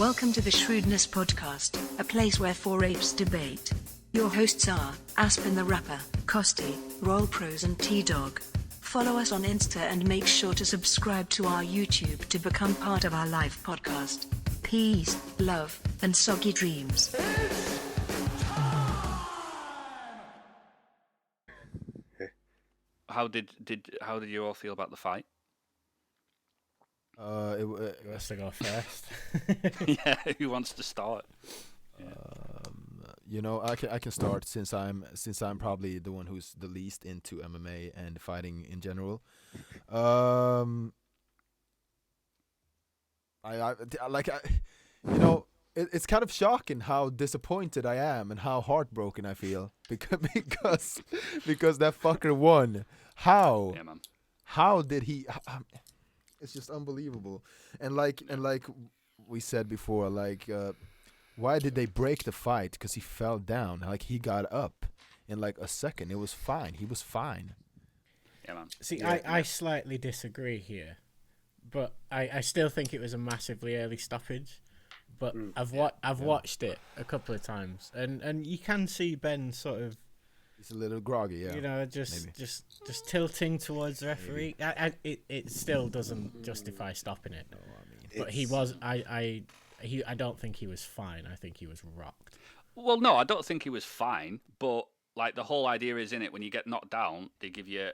Welcome to the Shrewdness Podcast, a place where four apes debate. Your hosts are Aspen the rapper, Costi, Prose and T dawg. Follow us on Insta and make sure to subscribe to our YouTube to become part of our live podcast. Peace, love, and soggy dreams. How did you all feel about the fight? Let's go first. Yeah, who wants to start? Yeah. I can start since I'm probably the one who's the least into MMA and fighting in general. It's kind of shocking how disappointed I am and how heartbroken I feel because that fucker won. How? Yeah, man. How did he? It's just unbelievable. And like we said before, why did they break the fight? Because he fell down. Like, he got up in like a second. It was fine. He was fine. Yeah, man. See, I slightly disagree here, but I still think it was a massively early stoppage. But I've watched it a couple of times, and you can see Ben sort of. He's a little groggy, yeah. Just tilting towards the referee. It still doesn't justify stopping it. No, but he was. I don't think he was fine. I think he was rocked. Well, no, I don't think he was fine. But like, the whole idea is, in it, when you get knocked down, they give you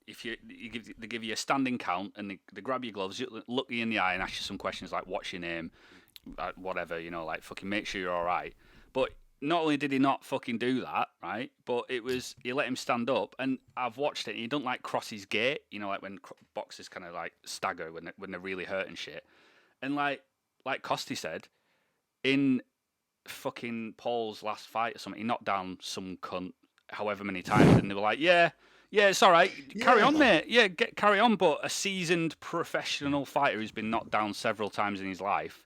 a standing count, and they grab your gloves, look you in the eye, and ask you some questions like, "What's your name?" Whatever, like, fucking make sure you're all right. But not only did he not fucking do that, right, but he let him stand up, and I've watched it, and he don't like cross his gait, like when boxers kind of like stagger when they're really hurt and shit. And like Costi said, in fucking Paul's last fight or something, he knocked down some cunt however many times, and they were like, yeah, it's all right, carry on, mate, carry on. But a seasoned professional fighter who's been knocked down several times in his life,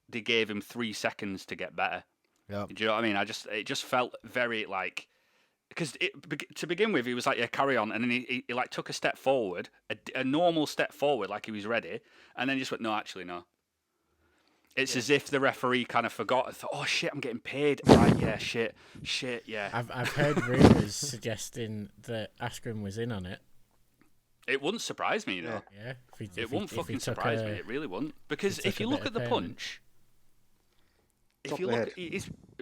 they gave him 3 seconds to get better. Yeah. Do you know what I mean? It just felt very like, because to begin with, he was like, yeah, carry on, and then he like took a step forward, a normal step forward, like he was ready, and then just went, no, actually, no. It's as if the referee kind of forgot and thought, oh shit, I'm getting paid. Right, yeah, shit, yeah. I've heard rumours suggesting that Aspen was in on it. It wouldn't surprise me, Yeah. It wouldn't fucking surprise me. It really wouldn't. Because if you look at the punch,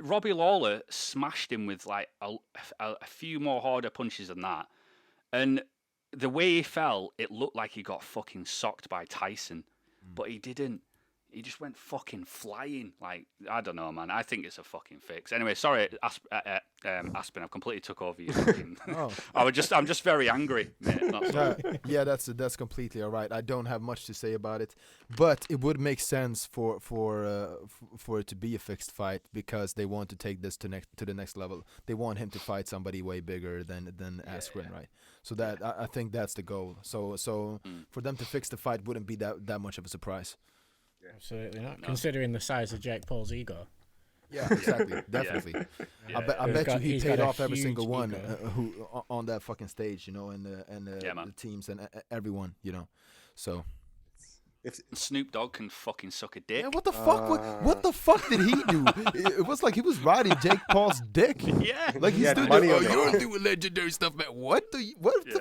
Robbie Lawler smashed him with like a few more harder punches than that, and the way he fell, it looked like he got fucking socked by Tyson, but he didn't. He just went fucking flying. Like, I don't know, man. I think it's a fucking fix. Anyway, sorry, Aspen. I've completely took over you. I'm just very angry, mate. Yeah, that's completely all right. I don't have much to say about it, but it would make sense for it to be a fixed fight because they want to take this to the next level. They want him to fight somebody way bigger than Aspen, right? So that I think that's the goal. So for them to fix the fight wouldn't be that much of a surprise. Yeah. Absolutely not. No. Considering the size of Jake Paul's ego. Yeah, exactly. Definitely. I bet you he paid off every single one who on that fucking stage, and the teams and everyone, So if Snoop Dogg can fucking suck a dick. Yeah, what the fuck? What the fuck did he do? It was like he was riding Jake Paul's dick. Yeah. Like he's doing money. You're doing legendary stuff, man. What the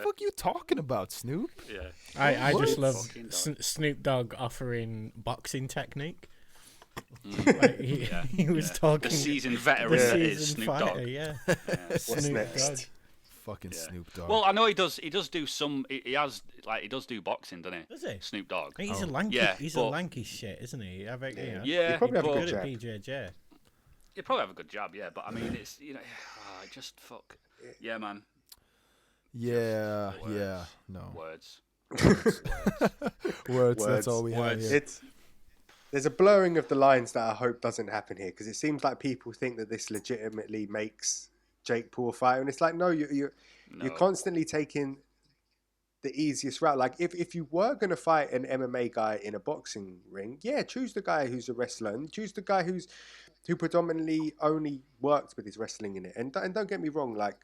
fuck are you talking about, Snoop? Yeah. I just love Snoop Dogg offering boxing technique. Like he was talking. The seasoned veteran that is Snoop Dogg. Yeah. What's next? Fucking Snoop Dogg. Well, I know he does do some. He does do boxing, doesn't he? Does he? Snoop Dogg. He's a lanky. Yeah, he's a lanky shit, isn't he? I bet. Yeah. He probably have a good at jab. BJJ. You probably have a good jab, yeah. But I mean, it's just fuck. Yeah, man. Yeah. No. Words. Words. That's all we have here. There's a blurring of the lines that I hope doesn't happen here because it seems like people think that this legitimately makes Jake Paul a fighter, and it's like, no, you're constantly taking the easiest route. Like if you were going to fight an MMA guy in a boxing ring, choose the guy who's a wrestler and choose the guy who predominantly only worked with his wrestling in it. And don't get me wrong, like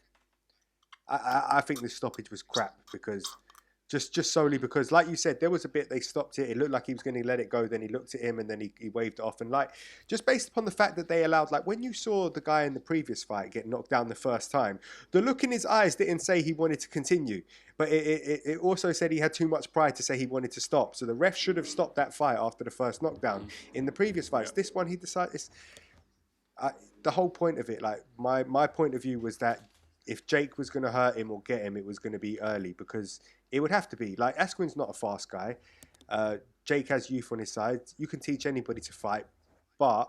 I think this stoppage was crap because Just solely because, like you said, there was a bit they stopped it. It looked like he was going to let it go. Then he looked at him and then he waved it off. And like, just based upon the fact that they allowed, like when you saw the guy in the previous fight get knocked down the first time, the look in his eyes didn't say he wanted to continue, but it also said he had too much pride to say he wanted to stop. So the ref should have stopped that fight after the first knockdown. In the previous fights, this one he decided. The whole point of it, like my point of view was that if Jake was going to hurt him or get him, it was going to be early, because it would have to be. Like, Asquin's not a fast guy. Jake has youth on his side. You can teach anybody to fight, but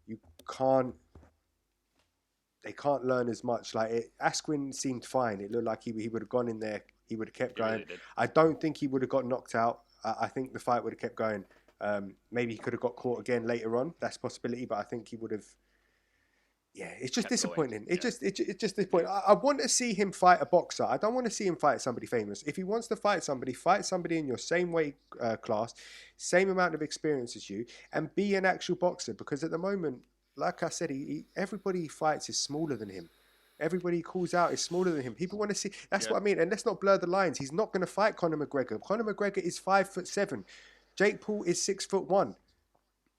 you can't. They can't learn as much. Like, Asquin seemed fine. It looked like he would have gone in there. He would have kept going. Really, I don't think he would have got knocked out. I think the fight would have kept going. Maybe he could have got caught again later on. That's a possibility, but I think he would have. Yeah, it's just disappointing. It's just disappointing. I want to see him fight a boxer. I don't want to see him fight somebody famous. If he wants to fight somebody in your same weight class, same amount of experience as you, and be an actual boxer. Because at the moment, like I said, everybody he fights is smaller than him. Everybody he calls out is smaller than him. People want to see. That's what I mean. And let's not blur the lines. He's not going to fight Conor McGregor. Conor McGregor is 5'7". Jake Paul is 6'1".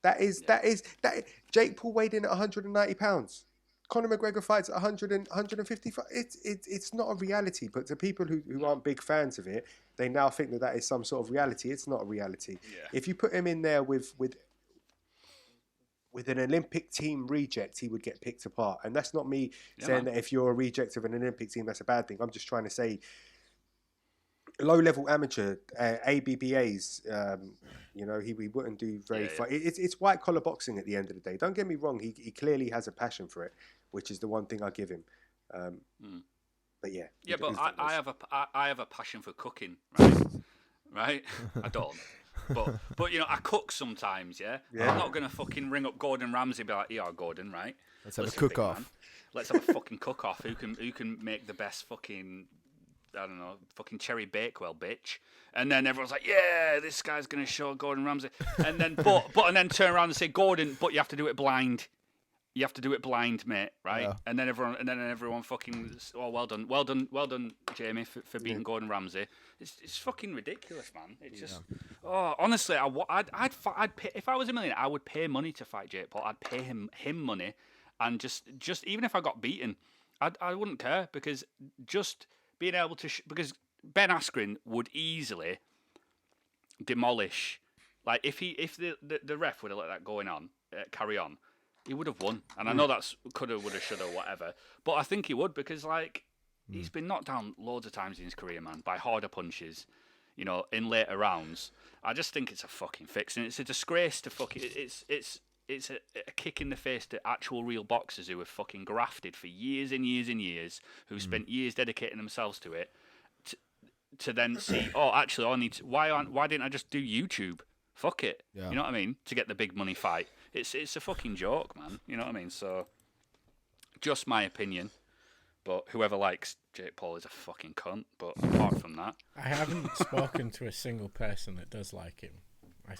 That is. Jake Paul weighed in at 190 pounds. Conor McGregor fights at 100 and 150. It's not a reality, but to people who aren't big fans of it, they now think that is some sort of reality. It's not a reality. Yeah. If you put him in there with an Olympic team reject, he would get picked apart. And that's not me saying that if you're a reject of an Olympic team, that's a bad thing. I'm just trying to say low-level amateur, ABBAs, he wouldn't do very far. It's white-collar boxing at the end of the day. Don't get me wrong, he clearly has a passion for it, which is the one thing I give him. But yeah. Yeah, but I have a passion for cooking, right? Right? I don't. But I cook sometimes, yeah? I'm not going to fucking ring up Gordon Ramsay and be like, yeah, Gordon, right? Let's have a cook-off. Let's have a fucking cook-off. Who can make the best fucking... I don't know, fucking Cherry Bakewell, bitch. And then everyone's like, yeah, this guy's going to show Gordon Ramsay. And then, and then turn around and say, Gordon, but you have to do it blind. You have to do it blind, mate, right? Yeah. And then everyone fucking, well done, Jamie, for beating Gordon Ramsay. It's fucking ridiculous, man. It's just, honestly, I'd pay, if I was a millionaire, I would pay money to fight Jake Paul. I'd pay him money, and just even if I got beaten, I wouldn't care, because just being able to, because Ben Askren would easily demolish, like if the ref would have let that carry on, he would have won. And I know that's coulda, woulda, shoulda, whatever, but I think he would, because like he's been knocked down loads of times in his career, man, by harder punches, in later rounds. I just think it's a fucking fix, and it's a disgrace to it's a kick in the face to actual real boxers who have fucking grafted for years and years and years, who spent years dedicating themselves to it, to then see, actually, why didn't I just do YouTube? Fuck it. Yeah. You know what I mean? To get the big money fight. It's a fucking joke, man. You know what I mean? So, just my opinion. But whoever likes Jake Paul is a fucking cunt. But apart from that... I haven't spoken to a single person that does like him. I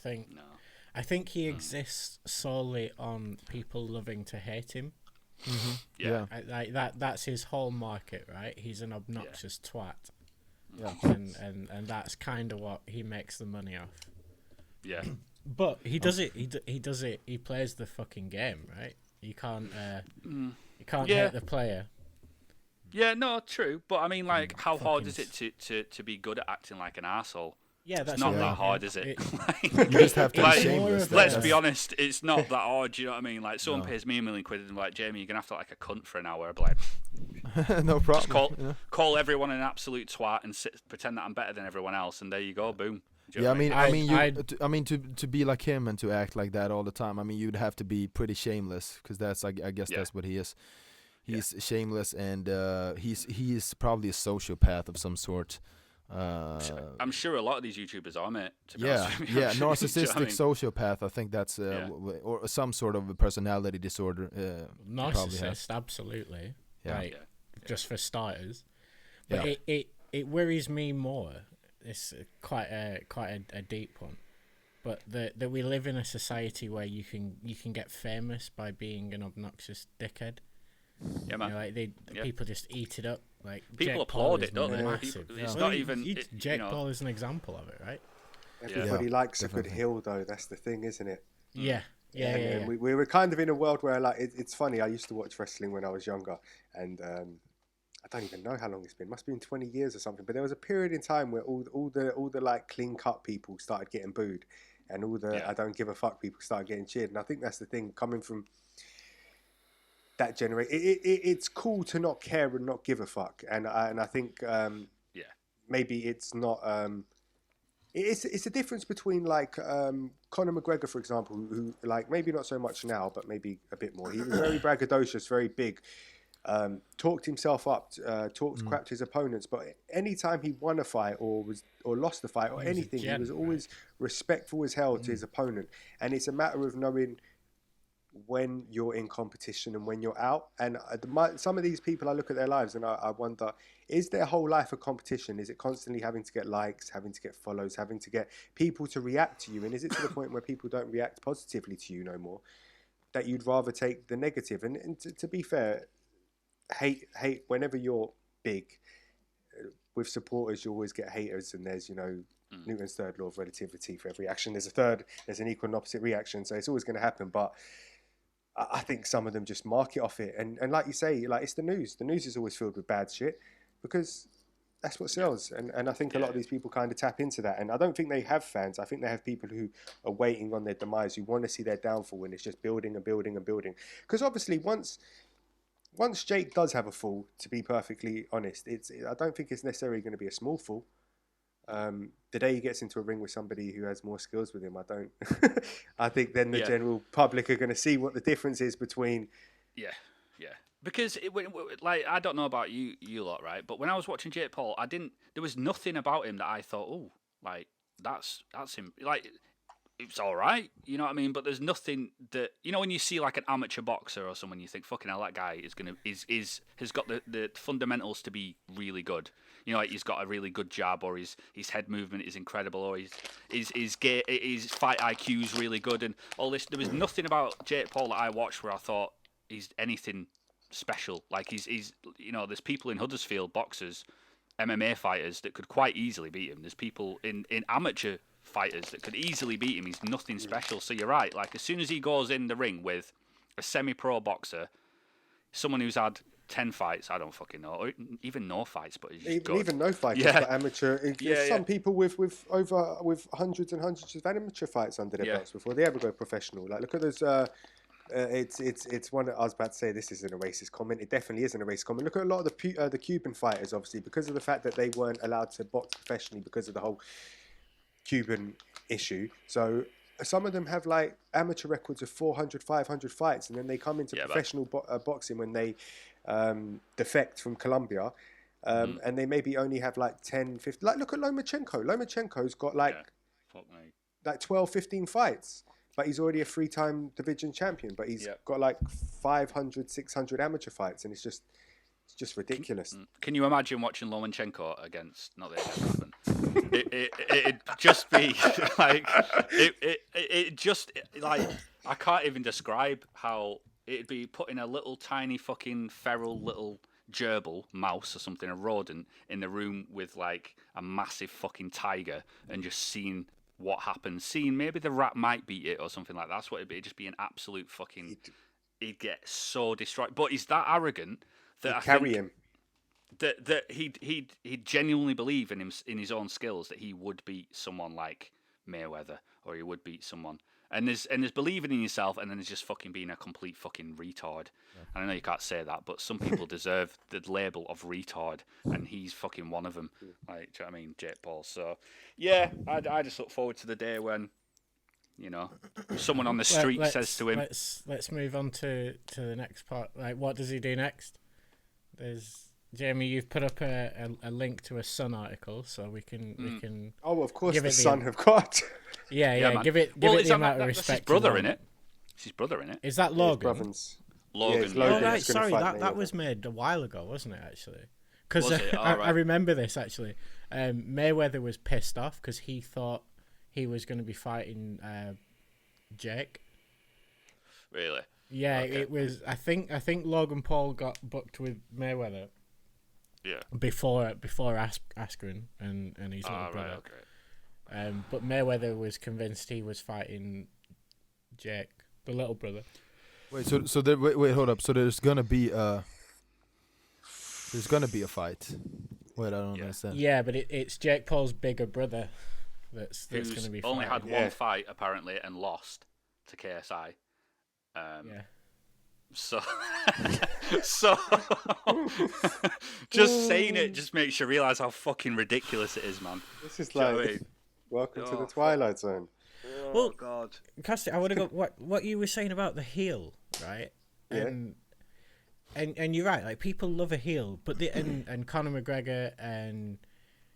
think he exists solely on people loving to hate him. Mm-hmm. Yeah. Like that's his whole market, right? He's an obnoxious twat. Yeah. And that's kind of what he makes the money off. Yeah. But he does it. He does it. He plays the fucking game, right? You can't hate the player. Yeah, no, true. But I mean, like, how hard is it to be good at acting like an arsehole? Yeah, that's it's not that hard, is it? You just have to be shameless. Let's be honest, it's not that hard. Do you know what I mean? Like, someone pays me $1 million and like, Jamie, you're gonna have to like a cunt for an hour. I'm like, no problem. Just call everyone an absolute twat and pretend that I'm better than everyone else, and there you go, boom. Yeah, I mean, to be like him and to act like that all the time. I mean, you'd have to be pretty shameless, because that's, I guess, that's what he is. He's shameless, and he is probably a sociopath of some sort. I'm sure a lot of these YouTubers are, mate. Narcissistic sociopath. I think that's or some sort of a personality disorder. Narcissist, absolutely. Yeah. Right. Just for starters, but it worries me more. It's quite a deep one, but that we live in a society where you can get famous by being an obnoxious dickhead. Yeah, man. You know, like people just eat it up. Like people Jake applaud Paul it, don't they? massive. It's not even Jake Paul is an example of it, right? Everybody likes definitely. a good heel, though. That's the thing, isn't it? Yeah. And we were kind of in a world where, like, it's funny. I used to watch wrestling when I was younger, and I don't even know how long it's been. Must have been 20 years or something. But there was a period in time where all the like clean cut people started getting booed, and all the I don't give a fuck people started getting cheered. And I think that's the thing coming from that generation. It's cool to not care and not give a fuck. And I think maybe it's not. It's a difference between like Conor McGregor, for example, who like maybe not so much now, but maybe a bit more. He was very braggadocious, very big. Talked himself up, talked crap to his opponents, but anytime he won a fight or lost a fight or anything, he was always respectful as hell to his opponent. And it's a matter of knowing when you're in competition and when you're out. And some of these people, I look at their lives and I wonder, is their whole life a competition? Is it constantly having to get likes, having to get follows, having to get people to react to you? And is it to the point where people don't react positively to you no more, that you'd rather take the negative? And to be fair, hate whenever you're big with supporters, you always get haters, and there's Newton's third law of relativity. For every action there's an equal and opposite reaction, so it's always going to happen. But I think some of them just mark it off it, and like you say, like, it's the news is always filled with bad shit because that's what sells. And I think a lot of these people kind of tap into that, and I don't think they have fans. I think they have people who are waiting on their demise, who want to see their downfall, and it's just building and building and building. Because obviously once Jake does have a fall, to be perfectly honest, I don't think it's necessarily going to be a small fall. The day he gets into a ring with somebody who has more skills with him, I don't. I think then the general public are going to see what the difference is between. Yeah. Because I don't know about you lot, right? But when I was watching Jake Paul, there was nothing about him that I thought, oh, like that's him. Like, it's all right, you know what I mean? But there's nothing that, when you see like an amateur boxer or someone, you think, fucking hell, that guy has got the fundamentals to be really good. Like he's got a really good jab, or his head movement is incredible, or his fight IQ is really good, and all this. There was nothing about Jake Paul that I watched where I thought he's anything special. Like he's there's people in Huddersfield, boxers, MMA fighters that could quite easily beat him. There's people in amateur fighters that could easily beat him. He's nothing special. So you're right. Like as soon as he goes in the ring with a semi-pro boxer, someone who's had 10 fights, I don't fucking know, or even no fights, but he's even no fights, but amateur. Some people with hundreds and hundreds of amateur fights under their belts before they ever go professional. Like look at those. It's one. I was about to say this isn't a racist comment. It definitely isn't a racist comment. Look at a lot of the Cuban fighters, obviously, because of the fact that they weren't allowed to box professionally because of the whole Cuban issue. So some of them have like amateur records of 400, 500 fights, and then they come into professional boxing when they defect from Colombia, and they maybe only have like 10, 15. Like look at Lomachenko. Lomachenko's got like 12, 15 fights, but he's already a 3-time division champion. But he's got like 500, 600 amateur fights, and it's just ridiculous. Can you imagine watching Lomachenko against? Not that it ever happened. It'd just be like it just like I can't even describe how it'd be putting a little tiny fucking feral little gerbil, mouse or something, a rodent, in the room with like a massive fucking tiger, and just seeing what happens. Seeing maybe the rat might beat it or something like that. That's what it'd be. It'd just be an absolute fucking. He'd get so destroyed, but he's that arrogant that I carry think him. That he'd genuinely believe in his own skills, that he would beat someone like Mayweather, or he would beat someone. And there's believing in yourself, and then there's just fucking being a complete fucking retard. Yeah. And I know you can't say that, but some people deserve the label of retard, and he's fucking one of them. Like, do you know what I mean, Jake Paul? So yeah, I just look forward to the day when, someone on the street says to him. Let's move on to the next part. Like, what does he do next? There's Jamie, you've put up a link to a Sun article, so we can. Oh, of course, the Sun have got. Yeah. Give it the amount of respect. His brother in it. It's his brother in it. Is that Logan? Logan. Yeah, oh, right. Sorry, that was made a while ago, wasn't it? Actually, because I remember this actually. Mayweather was pissed off because he thought he was going to be fighting Jake. Really? Yeah, Okay. it was. I think Logan Paul got booked with Mayweather Yeah. before Askren and his little brother. Right, okay. But Mayweather was convinced he was fighting Jake, the little brother. Wait, so there, wait, hold up. So there's gonna be a fight. Wait, I don't understand. Yeah, but it's Jake Paul's bigger brother that's going to be only fighting. had one fight apparently and lost to KSI. Yeah. So, just saying it just makes you realise how fucking ridiculous it is, man. This is Do you know like, what I mean? welcome to the Oh, Twilight Zone. Well, God. Costi, I want to go. What you were saying about the heel, right? Yeah. And you're right. Like people love a heel, but and Conor McGregor and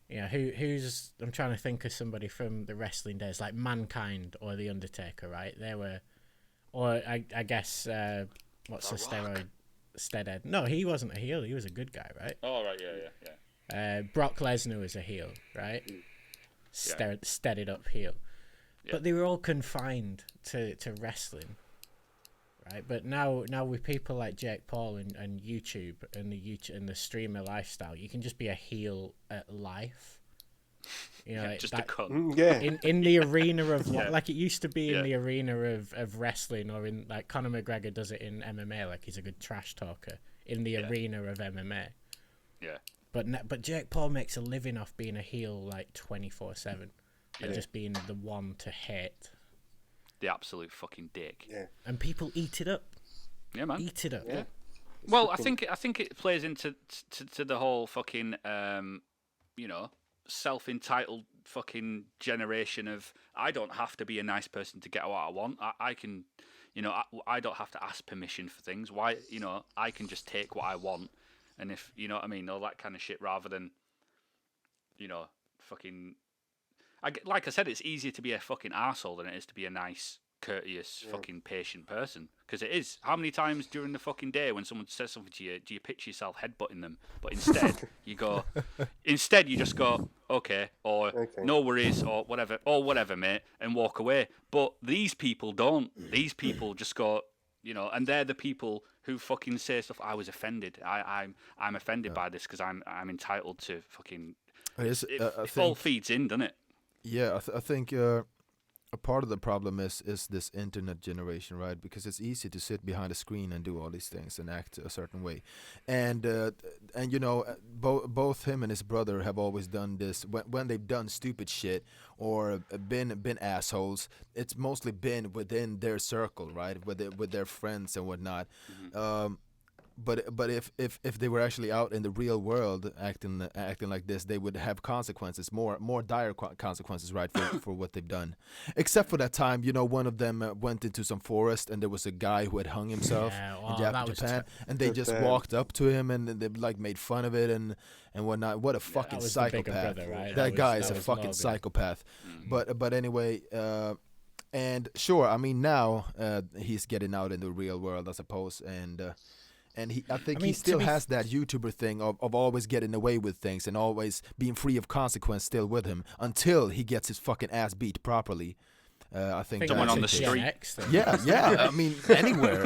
who's I'm trying to think of somebody from the wrestling days like Mankind or the Undertaker, right? They were, or I guess what's the steroid steadhead? No, he wasn't a heel. He was a good guy, right? Oh right, yeah. Brock Lesnar was a heel, right? Steadied up heel. Yeah. But they were all confined to wrestling, right? But now with people like Jake Paul and YouTube and the streamer lifestyle, you can just be a heel at life. Like just that, a cunt. Yeah. in the arena of Yeah. like it used to be in Yeah. the arena of wrestling, or in like Conor McGregor does it in MMA, like he's a good trash talker in the arena of MMA. Yeah. But Jake Paul makes a living off being a heel like 24/7. And just being the one to hit. The absolute fucking dick. Yeah. And people eat it up. Yeah, man. Eat it up. Yeah. Well, I think it plays into to the whole fucking self-entitled fucking generation of I don't have to be a nice person to get what I want. I can, I don't have to ask permission for things. Why, I can just take what I want, and if you know what I mean, all that kind of shit, rather than, fucking. Like I said, it's easier to be a fucking arsehole than it is to be a nice, courteous, fucking patient person. Because it is. How many times during the fucking day when someone says something to you, do you picture yourself headbutting them? But instead, you just go, okay, or no worries, or whatever, mate, and walk away. But these people don't. These people just go, and they're the people who fucking say stuff. I was offended. I'm offended by this because I'm entitled to fucking. It all feeds in, doesn't it? Yeah, I think a part of the problem is this internet generation, right? Because it's easy to sit behind a screen and do all these things and act a certain way, and both him and his brother have always done this when they've done stupid shit or been assholes. It's mostly been within their circle, right? With their friends and whatnot. Mm-hmm. But if they were actually out in the real world acting like this, they would have consequences, more dire consequences, right, for what they've done. Except for that time, one of them went into some forest and there was a guy who had hung himself in Japan, and they just walked up to him and they like made fun of it and whatnot. What a fucking psychopath! Brother, right? That guy is a fucking Logan. psychopath. Mm-hmm. But anyway. And sure, I mean now he's getting out in the real world, I suppose, and I think he still has that YouTuber thing of always getting away with things and always being free of consequence still with him until he gets his fucking ass beat properly. I think someone that's on the it. street. Yeah. I mean, anywhere,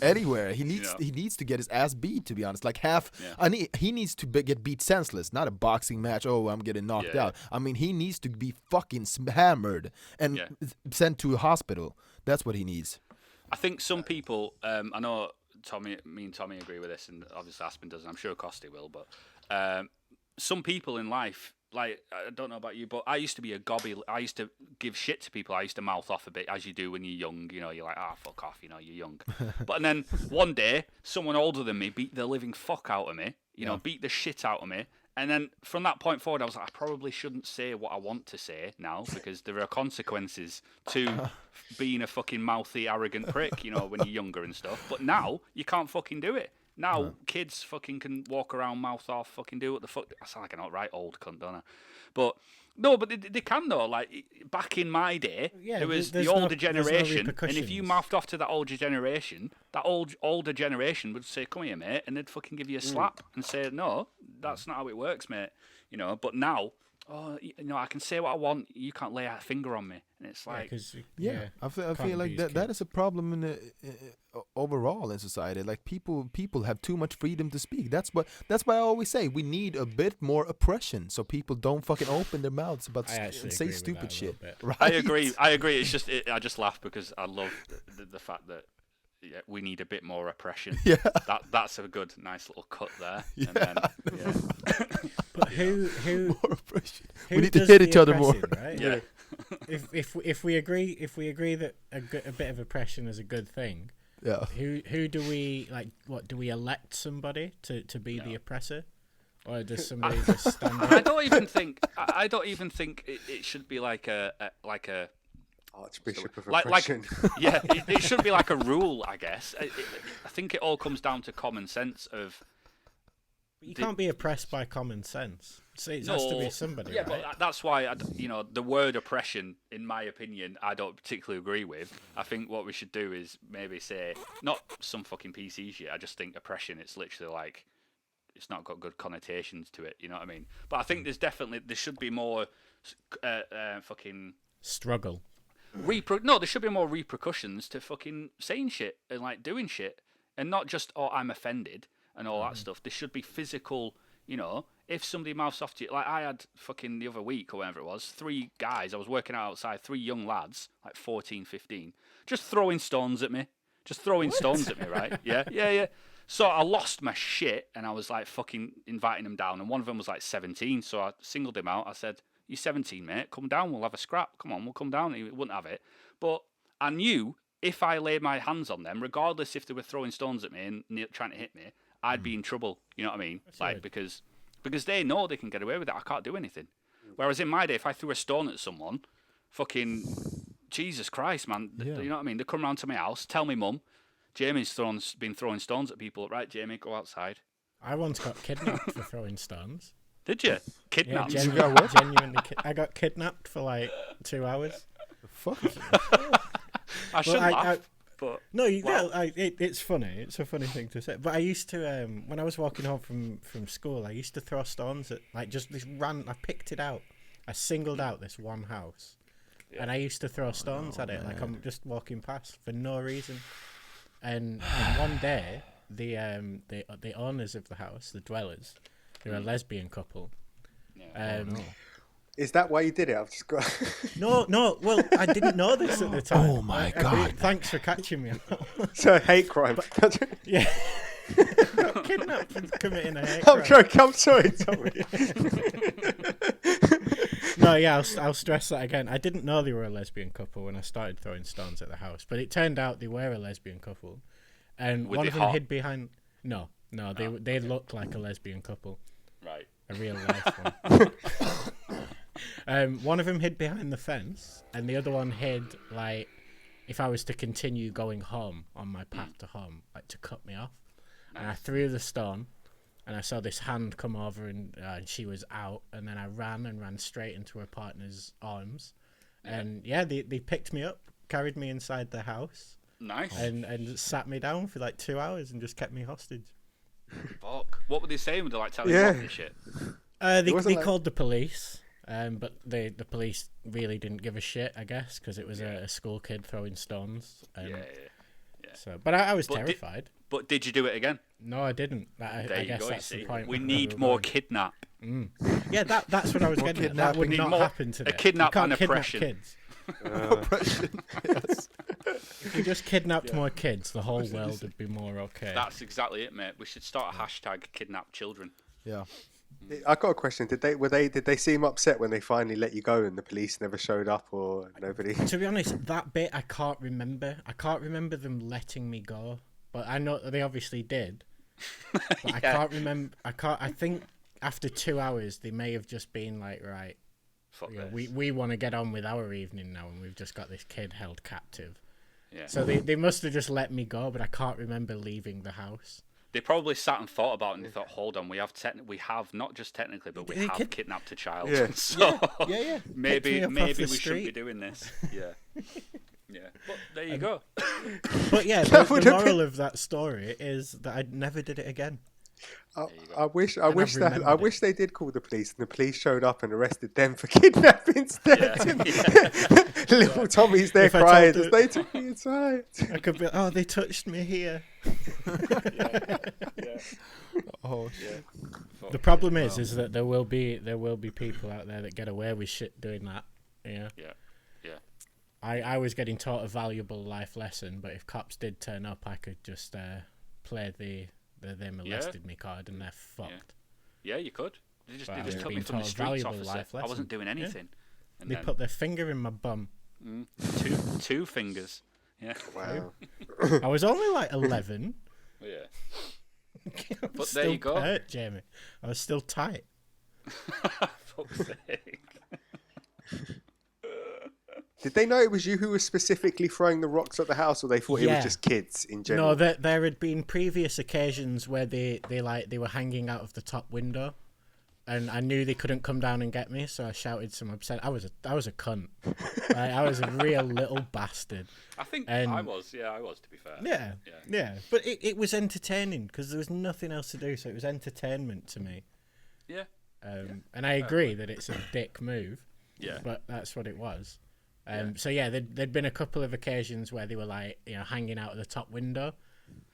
anywhere. He needs to get his ass beat. To be honest, like he needs to get beat senseless. Not a boxing match. Oh, I'm getting knocked out. I mean, he needs to be fucking hammered and sent to a hospital. That's what he needs. I think some people. I know. Me and Tommy agree with this, and obviously Aspen doesn't. I'm sure Costi will, but some people in life, like I don't know about you, but I used to be a gobby. I used to give shit to people. I used to mouth off a bit, as you do when you're young. You're like, fuck off. You're young. And then one day, someone older than me beat the living fuck out of me. Beat the shit out of me. And then from that point forward, I was like, I probably shouldn't say what I want to say now because there are consequences to being a fucking mouthy, arrogant prick, when you're younger and stuff. But now you can't fucking do it. Now kids fucking can walk around mouth off, fucking do what the fuck. I sound like an outright old cunt, don't I? But no, but they can though. Like back in my day, there was the older generation, and if you mouthed off to that older generation, that older generation would say, "Come here, mate," and they'd fucking give you a slap and say, "No, that's not how it works, mate." But now, I can say what I want. You can't lay a finger on me, and it's like, I feel like that is a problem in overall in society. Like people have too much freedom to speak. That's why I always say we need a bit more oppression, so people don't fucking open their mouths about and say stupid shit. Right? I agree. It's just I just laugh because I love the fact that we need a bit more oppression. Yeah, that's a good, nice little cut there. Yeah. And then, But who more oppression. who We need to does hit the each other more. oppressing, right? yeah. If we agree that a bit of oppression is a good thing, Yeah. who do we like? What do we elect somebody to be the oppressor, or does somebody just stand I up? don't even think it should be like a Archbishop of like oppression. yeah, it should be like a rule, I guess. I think it all comes down to common sense of. You can't be oppressed by common sense. So it has to be somebody, Yeah, right? but that's why the word oppression, in my opinion, I don't particularly agree with. I think what we should do is maybe say not some fucking PC shit. I just think oppression. It's literally like it's not got good connotations to it. You know what I mean? But I think there should be more fucking Struggle. there should be more repercussions to fucking saying shit and like doing shit, and not just I'm offended and all that stuff. There should be physical, if somebody mouths off to you, like I had fucking the other week or whatever it was, 3 guys, I was working out outside, 3 young lads, like 14, 15, just throwing stones at me, right? Yeah. So I lost my shit, and I was like fucking inviting them down, and one of them was like 17, so I singled him out. I said, "You're 17, mate, come down, we'll have a scrap, come on, we'll come down." He wouldn't have it, but I knew if I laid my hands on them, regardless if they were throwing stones at me and trying to hit me, I'd be in trouble. You know what I mean? That's like right. because they know they can get away with it. I can't do anything. Whereas in my day, if I threw a stone at someone, fucking Jesus Christ, man, Yeah. you know what I mean? They come round to my house, tell me mum, Jamie's been throwing stones at people. Right, Jamie, go outside. I once got kidnapped for throwing stones. Did you? Yeah, Kidnapped? genuinely. I got kidnapped for like 2 hours. Fuck. I shouldn't laugh, but No, wow. it's funny. It's a funny thing to say. But I used to, when I was walking home from school, I used to throw stones at like just this I picked it out. I singled out this one house, and I used to throw stones at it. Like I'm just walking past for no reason. And one day, the owners of the house, the dwellers, they're a lesbian couple. Is that why you did it? I've just got. No. Well, I didn't know this at the time. Oh my God. Thanks for catching me. So hate crime. Yeah. Got kidnapped for committing a hate crime. I'm joking. I'm sorry, Tommy. No, yeah, I'll stress that again. I didn't know they were a lesbian couple when I started throwing stones at the house, but it turned out they were a lesbian couple, and Were one they of them hot? hid behind. No, they looked like a lesbian couple, Right. a real life one. One of them hid behind the fence, and the other one hid like if I was to continue going home on my path to home, like to cut me off. And I threw the stone, and I saw this hand come over, and she was out. And then I ran straight into her partner's arms. And yeah, they picked me up, carried me inside the house, Nice. and sat me down for like 2 hours and just kept me hostage. Fuck. What were they saying? Were they like telling you Yeah. off and shit? They wasn't like- called the police, but the police really didn't give a shit, I guess, because it was a school kid throwing stones. Yeah. So, but I was But terrified. But did you do it again? No, I didn't. I There you guess go. You that's the see. point. We where need we're more going. kidnap. Yeah, that's what I was getting at. That would Need not more- happen today. a kidnap You can't and kidnap oppression. kids. Oppression. Yes. If you just kidnapped more kids, the whole world would be more okay. That's exactly it, mate. We should start a hashtag kidnap children. Yeah. I got a question. Did they seem upset when they finally let you go and the police never showed up or nobody? To be honest, that bit I can't remember. I can't remember them letting me go, but I know they obviously did. But I can't remember. I think after 2 hours, they may have just been like, right, Fuck you know, this. we want to get on with our evening now, and we've just got this kid held captive. Yeah. So they must have just let me go, but I can't remember leaving the house. They probably sat and thought about it and they thought, hold on, we have not just technically, but we They have kidnapped a child. Yeah. So Yeah. maybe Picked me up off maybe the we shouldn't be street. doing this. Yeah. Yeah. But there you go. But yeah, That the would have moral of that story is that I never did it again. I wish I've remembered wish they did call the police and the police showed up and arrested them for kidnapping instead. Little Tommy's there If I crying told as they took me inside. I could be. Oh, they touched me here. Oh shit. The problem is that there will be people out there that get away with shit doing that. Yeah. I was getting taught a valuable life lesson, but if cops did turn up, I could just play the they molested me card, and they're fucked. Yeah, you could. They just took me being from the taught a streets, valuable officer. life I wasn't lesson. doing anything. And They then put their finger in my bum. two fingers. Yeah. Wow. I was only like 11. Yeah. But there you go. Hurt, Jamie. I was still tight. Fuck's sake. Did they know it was you who was specifically throwing the rocks at the house, or they thought it was just kids in general? No, there had been previous occasions where they were hanging out of the top window, and I knew they couldn't come down and get me, so I shouted some upset. I was a cunt. I was a real little bastard. I think I was, to be fair. Yeah. But it was entertaining because there was nothing else to do, so it was entertainment to me. Yeah. And I agree that it's a dick move. Yeah. But that's what it was. So yeah, there'd been a couple of occasions where they were like, hanging out of the top window,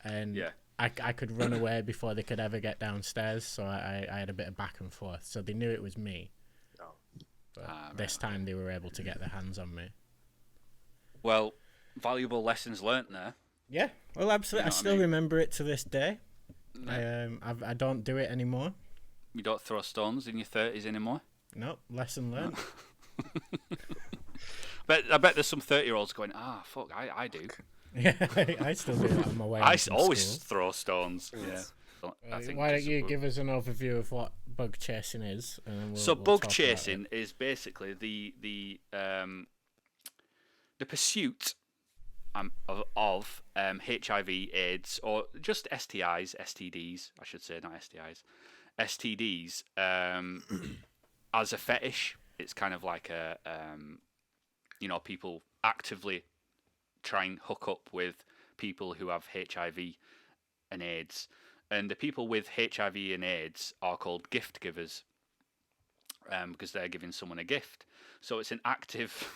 and I could run away before they could ever get downstairs. So I had a bit of back and forth. So they knew it was me. But this time they were able to get their hands on me. Well, valuable lessons learnt there. Yeah, well, absolutely. I still remember it to this day. No. I don't do it anymore. You don't throw stones in your 30s anymore? Nope, lesson learned. But I bet there's some 30-year-olds going, fuck, I do. Yeah, I still do that on my way. I home from always school. throw stones. Yeah. Why don't you give us an overview of what bug chasing is? And then we'll bug talk chasing is basically the pursuit of HIV, AIDS, or just STIs, STDs, I should say, not STIs, STDs as a fetish. It's kind of like a people actively try and hook up with people who have HIV and AIDS. And the people with HIV and AIDS are called gift givers because they're giving someone a gift. So it's an active...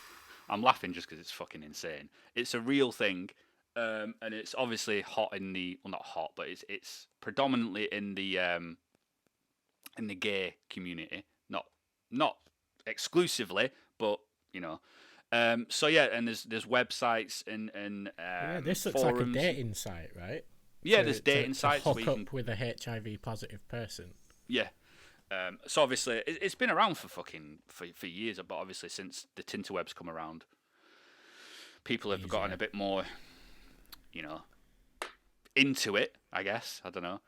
I'm laughing just because it's fucking insane. It's a real thing, and it's obviously hot in the... Well, not hot, but it's predominantly in the gay community. Not exclusively, but, so yeah, and there's websites and this looks forums. like a dating site, right? Yeah, there's dating sites to hook where you can... up with a HIV positive person. Yeah. So obviously it's been around for years, but obviously since the Tinterwebs come around, people have gotten a bit more, into it. I guess, I don't know.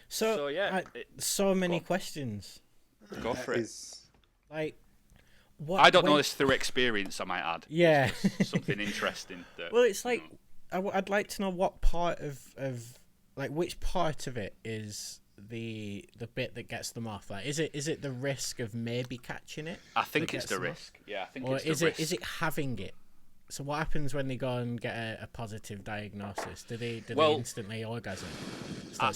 So yeah, so many questions. Go for it. Like, what? I don't know this through experience. I might add. Yeah. Something interesting. Well, it's like I'd like to know what part of like which part of it is the bit that gets them off. Like, is it the risk of maybe catching it? I think it's the risk. Yeah, I think or it's the is risk. is it having it? So what happens when they go and get a positive diagnosis? Do they instantly orgasm? I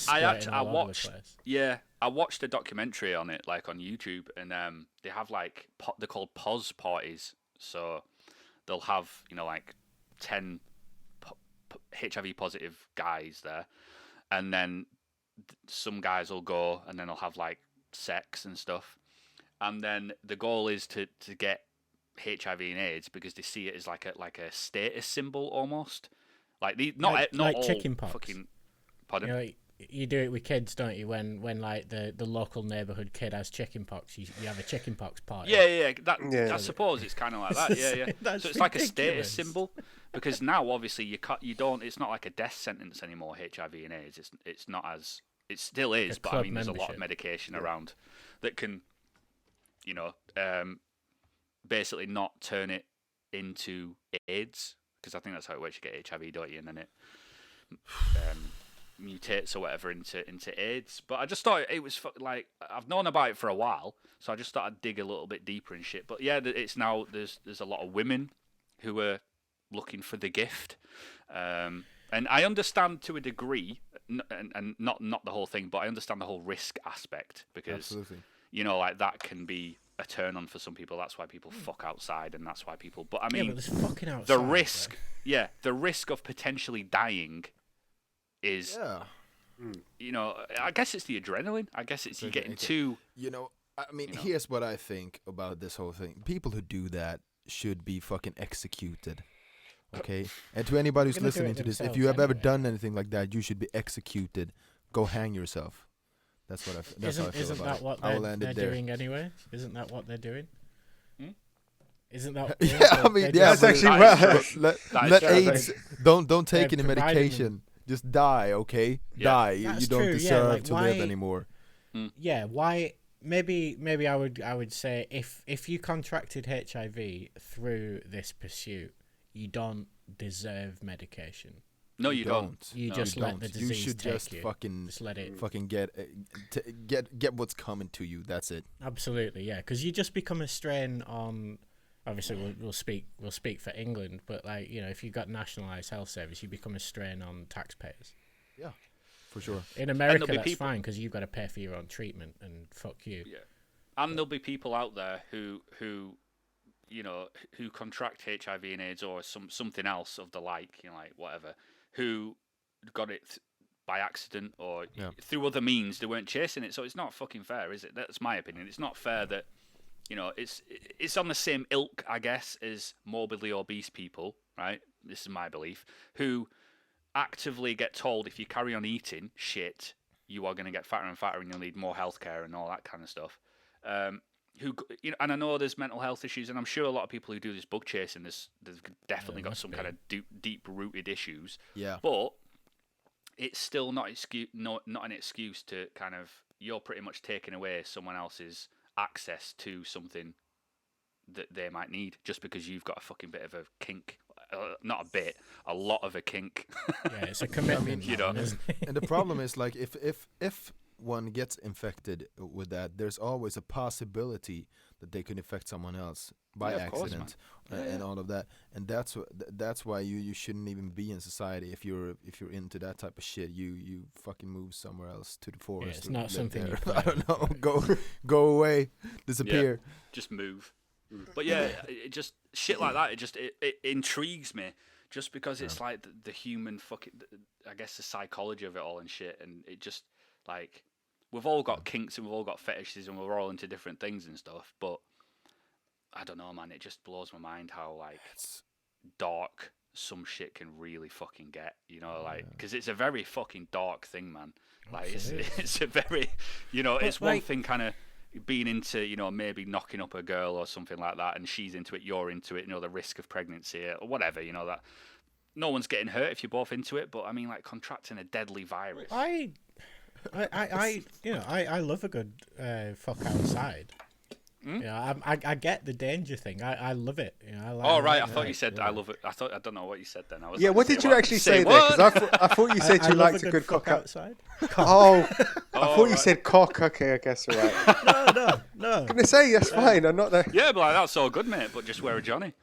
watched a documentary on it, like on YouTube, and they have like they're called Prose parties. So they'll have 10 HIV positive guys there, and then some guys will go and then they'll have like sex and stuff, and then the goal is to get HIV and AIDS because they see it as like a status symbol almost, like not all chicken pox. Fucking pardon. You do it with kids, don't you? When like the local neighbourhood kid has chicken pox, you have a chicken pox party. Yeah. I suppose it's kind of like that. Yeah. So it's like a status symbol because now obviously you don't. It's not like a death sentence anymore. HIV and AIDS. It's not as it still is, but I mean there's a lot of medication around that can, basically not turn it into AIDS because I think that's how it works. You get HIV, don't you? And then it mutates or whatever into AIDS. But I just thought it was like I've known about it for a while, so I just thought I'd dig a little bit deeper and shit. But yeah, it's now there's a lot of women who are looking for the gift, and I understand to a degree and not the whole thing, but I understand the whole risk aspect because Absolutely. like that can be a turn on for some people. That's why people fuck outside, and that's why people. But I Yeah, mean, but there's fucking outside. the risk, the risk of potentially dying is, I guess it's the adrenaline. I guess it's you getting too. I mean, here's what I think about this whole thing. People who do that should be fucking executed. Okay? And to anybody who's listening to this, if you have ever done anything like that, you should be executed. Go hang yourself. That's what that's how I feel Isn't about that it. what I will end they're it there. doing anyway? Isn't that what they're doing? Isn't that? Yeah, I mean, yeah, That's but actually let That is AIDS don't take any providing medication. Just die, okay? Yeah. Die. You That's don't true, yeah, deserve like, to why- live anymore. Yeah, why? Maybe I would say if you contracted HIV through this pursuit, you don't deserve medication. No, you don't. You No, just You let don't. the You disease should take just you. fucking Just let it. fucking get what's coming to you. That's it. Absolutely, yeah. Because you just become a strain on. Obviously, we'll speak for England, but like if you've got nationalised health service, you become a strain on taxpayers. Yeah, for sure. In America, be that's people- fine because you've got to pay for your own treatment, and fuck you. Yeah, and there'll be people out there who contract HIV and AIDS or something else of the like, like whatever, who got it by accident or through other means. They weren't chasing it, so it's not fucking fair, is it? That's my opinion. It's not fair that it's on the same ilk, I guess, as morbidly obese people, right? This is my belief, who actively get told if you carry on eating shit, you are going to get fatter and fatter and you'll need more healthcare and all that kind of stuff. And I know there's mental health issues, and I'm sure a lot of people who do this bug chasing, there's definitely got some kind of deep-rooted issues. Yeah. But it's still not an excuse to kind of, you're pretty much taking away someone else's access to something that they might need just because you've got a fucking bit of a kink. Not a bit, a lot of a kink. Yeah, it's a commitment. Isn't it? And the problem is, like, if one gets infected with that, there's always a possibility that they could infect someone else by accident and all of that. And that's why you shouldn't even be in society if you're into that type of shit. You fucking move somewhere else to the forest. Yeah, it's not something you I don't know. Go away, disappear. Yeah, just move. But yeah, it just shit like that. It intrigues me just because it's like the human fucking, I guess the psychology of it all and shit. And it just like, we've all got kinks and we've all got fetishes and we're all into different things and stuff. But I don't know, man. It just blows my mind how like dark some shit can really fucking get. Like, because it's a very fucking dark thing, man. Like it's a very, it's one thing kind of being into, maybe knocking up a girl or something like that, and she's into it, you're into it, the risk of pregnancy or whatever, that no one's getting hurt if you're both into it. But I mean, like contracting a deadly virus. I love a good fuck outside. I get the danger thing. I love it. I thought you said I love it. I don't know what you said then. I was what did you actually say there? Because I thought you said you liked a good cock outside. Oh, I thought you said cock. Okay, I guess right. No. I'm gonna say that's fine. I'm not there. Yeah, but like, that's all good, mate. But just wear a Johnny.